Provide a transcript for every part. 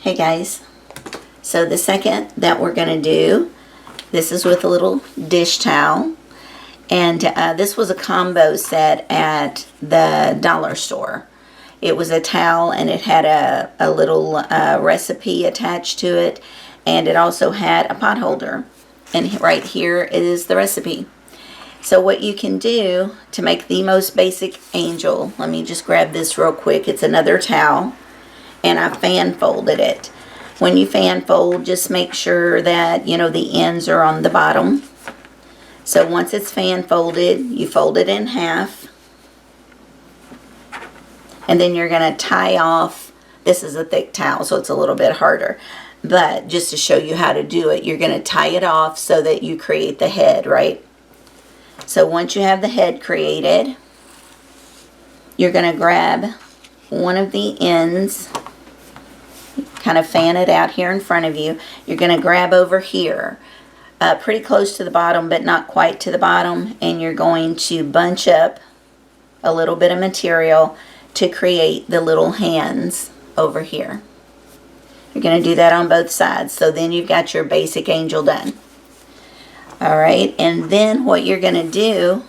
Hey guys, so the second that we're going to do, this is with a little dish towel, and this was a combo set at the dollar store. It was a towel and it had a little recipe attached to it, and it also had a pot holder, and right here is the recipe. So what you can do to make the most basic angel, let me just grab this real quick. It's another towel, and I fan folded it. When you fan fold, just make sure that, you know, the ends are on the bottom. So once it's fan folded, you fold it in half. And then you're going to tie off, this is a thick towel, so it's a little bit harder. But just to show you how to do it, you're going to tie it off so that you create the head, right? So once you have the head created, you're going to grab one of the ends, kind of fan it out here in front of you. You're going to grab over here, pretty close to the bottom, but not quite to the bottom, and you're going to bunch up a little bit of material to create the little hands over here. You're going to do that on both sides, so then you've got your basic angel done. Alright, and then what you're going to do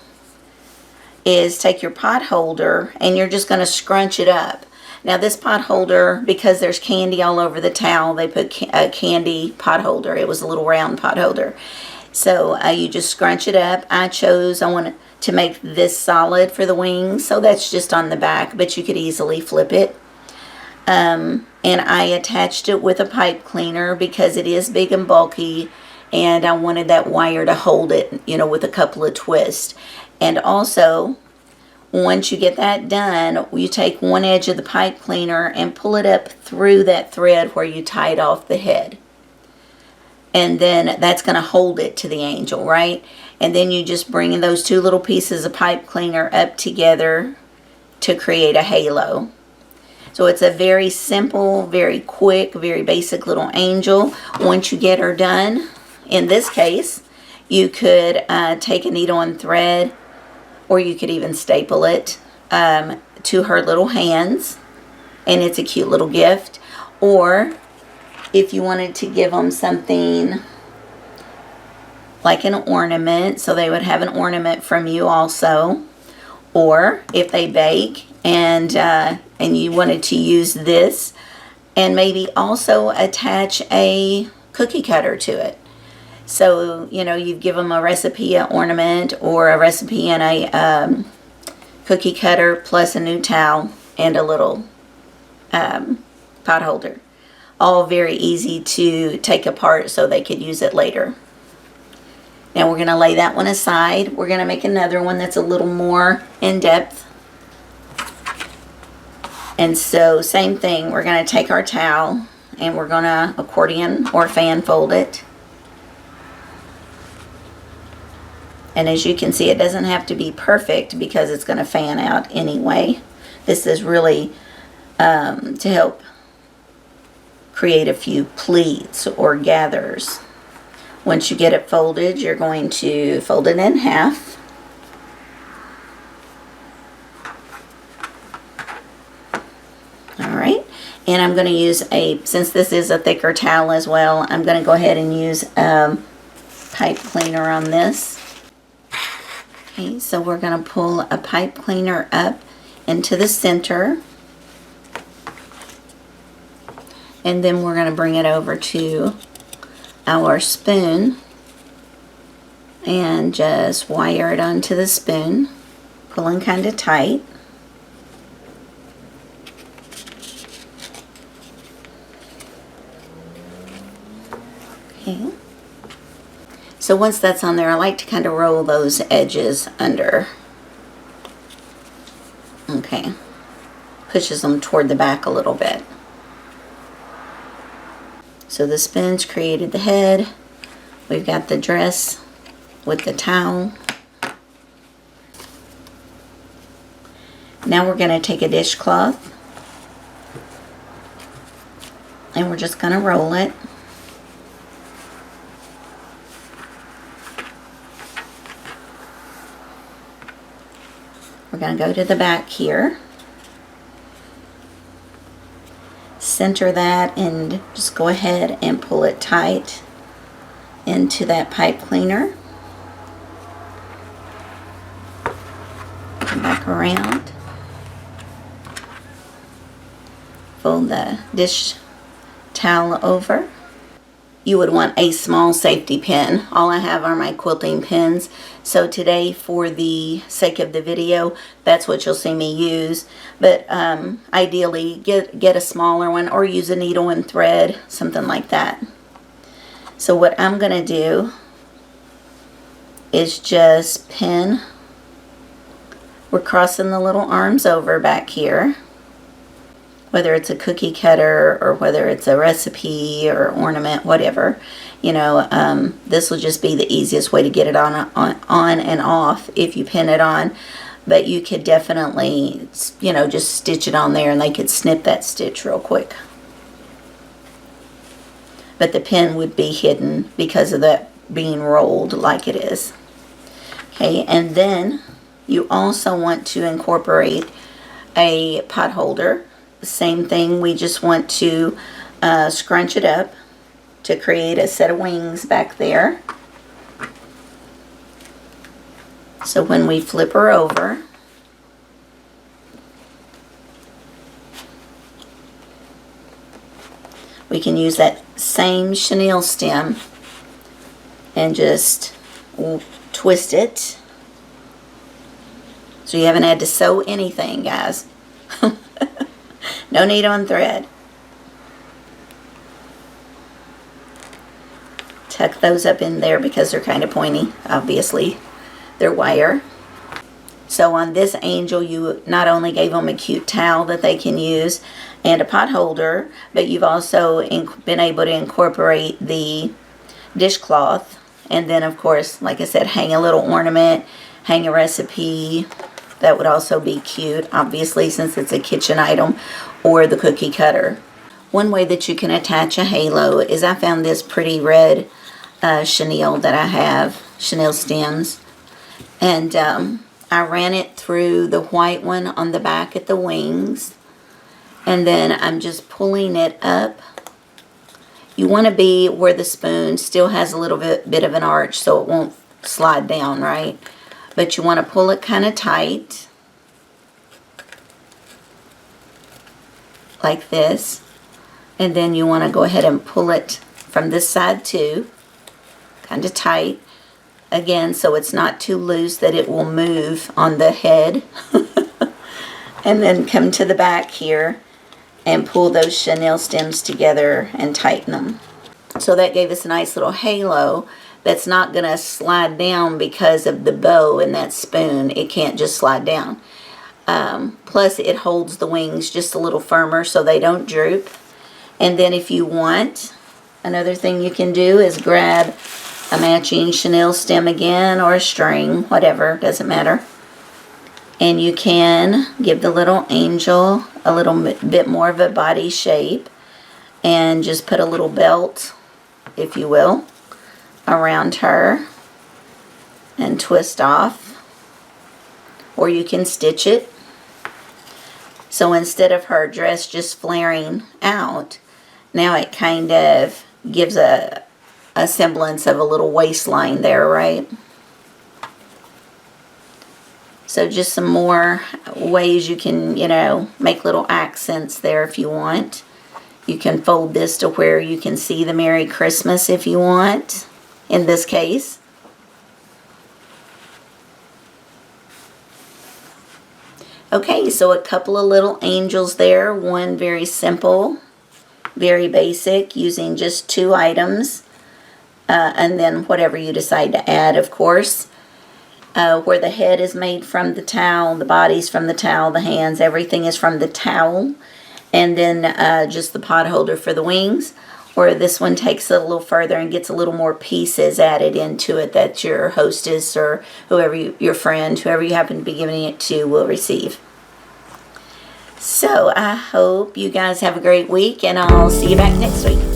is take your pot holder and you're just going to scrunch it up. Now this pot holder, because there's candy all over the towel, they put a candy pot holder. It was a little round pot holder. So you just scrunch it up. I want to make this solid for the wings, so that's just on the back, but you could easily flip it. And I attached it with a pipe cleaner because it is big and bulky, and I wanted that wire to hold it, you know, with a couple of twists. And also, once you get that done, you take one edge of the pipe cleaner and pull it up through that thread where you tied off the head. And then that's going to hold it to the angel, right? And then you just bring those two little pieces of pipe cleaner up together to create a halo. So it's a very simple, very quick, very basic little angel. Once you get her done, in this case, you could take a needle and thread, or you could even staple it to her little hands, and it's a cute little gift. Or if you wanted to give them something like an ornament, so they would have an ornament from you also. Or if they bake and you wanted to use this and maybe also attach a cookie cutter to it. So, you know, you give them a recipe, an ornament, or a recipe and a cookie cutter plus a new towel and a little pot holder. All very easy to take apart so they could use it later. Now we're going to lay that one aside. We're going to make another one that's a little more in depth. And so same thing, we're going to take our towel and we're going to accordion or fan fold it. And as you can see, it doesn't have to be perfect because it's going to fan out anyway. This is really to help create a few pleats or gathers. Once you get it folded, you're going to fold it in half. Alright, and I'm going to use since this is a thicker towel as well, I'm going to go ahead and use pipe cleaner on this. Okay, so we're going to pull a pipe cleaner up into the center, and then we're going to bring it over to our spoon and just wire it onto the spoon, pulling kind of tight. Okay. So once that's on there, I like to kind of roll those edges under. Okay. Pushes them toward the back a little bit. So the spoon's created the head. We've got the dress with the towel. Now we're going to take a dishcloth and we're just going to roll it. We're going to go to the back here, center that and just go ahead and pull it tight into that pipe cleaner. Come back around. Fold the dish towel over. You would want a small safety pin. All I have are my quilting pins. So today, for the sake of the video, that's what you'll see me use. But ideally, get a smaller one or use a needle and thread, something like that. So what I'm going to do is just pin. We're crossing the little arms over back here. Whether it's a cookie cutter or whether it's a recipe or ornament, whatever, you know, this will just be the easiest way to get it on and off if you pin it on. But you could definitely, you know, just stitch it on there and they could snip that stitch real quick. But the pin would be hidden because of that being rolled like it is. Okay, and then you also want to incorporate a pot holder. Same thing, we just want to scrunch it up to create a set of wings back there. So when we flip her over, we can use that same chenille stem and just twist it. So you haven't had to sew anything, guys. No needle and thread. Tuck those up in there because they're kind of pointy, obviously. They're wire. So on this angel, you not only gave them a cute towel that they can use and a pot holder, but you've also been able to incorporate the dishcloth. And then, of course, like I said, hang a little ornament, hang a recipe. That would also be cute, obviously, since it's a kitchen item, or the cookie cutter. One way that you can attach a halo is I found this pretty red chenille that I have, chenille stems, and I ran it through the white one on the back at the wings, and then I'm just pulling it up. You want to be where the spoon still has a little bit of an arch so it won't slide down, right? But you want to pull it kind of tight, like this. And then you want to go ahead and pull it from this side too, kind of tight. Again, so it's not too loose that it will move on the head. And then come to the back here and pull those chenille stems together and tighten them. So that gave us a nice little halo. That's not going to slide down because of the bow and that spoon. It can't just slide down. Plus it holds the wings just a little firmer so they don't droop. And then if you want, another thing you can do is grab a matching chenille stem again, or a string, whatever, doesn't matter. And you can give the little angel a little bit more of a body shape and just put a little belt, if you will, around her and twist off, or you can stitch it. So instead of her dress just flaring out, now it kind of gives a semblance of a little waistline there, right? So just some more ways you can, you know, make little accents there if you want. You can fold this to where you can see the Merry Christmas if you want, in this case. Okay, so a couple of little angels there. One very simple, very basic, using just 2 items. And then whatever you decide to add, of course. Where the head is made from the towel, the body's from the towel, the hands, everything is from the towel. And then just the pot holder for the wings. Or this one takes it a little further and gets a little more pieces added into it that your hostess or whoever your friend, whoever you happen to be giving it to, will receive. So I hope you guys have a great week, and I'll see you back next week.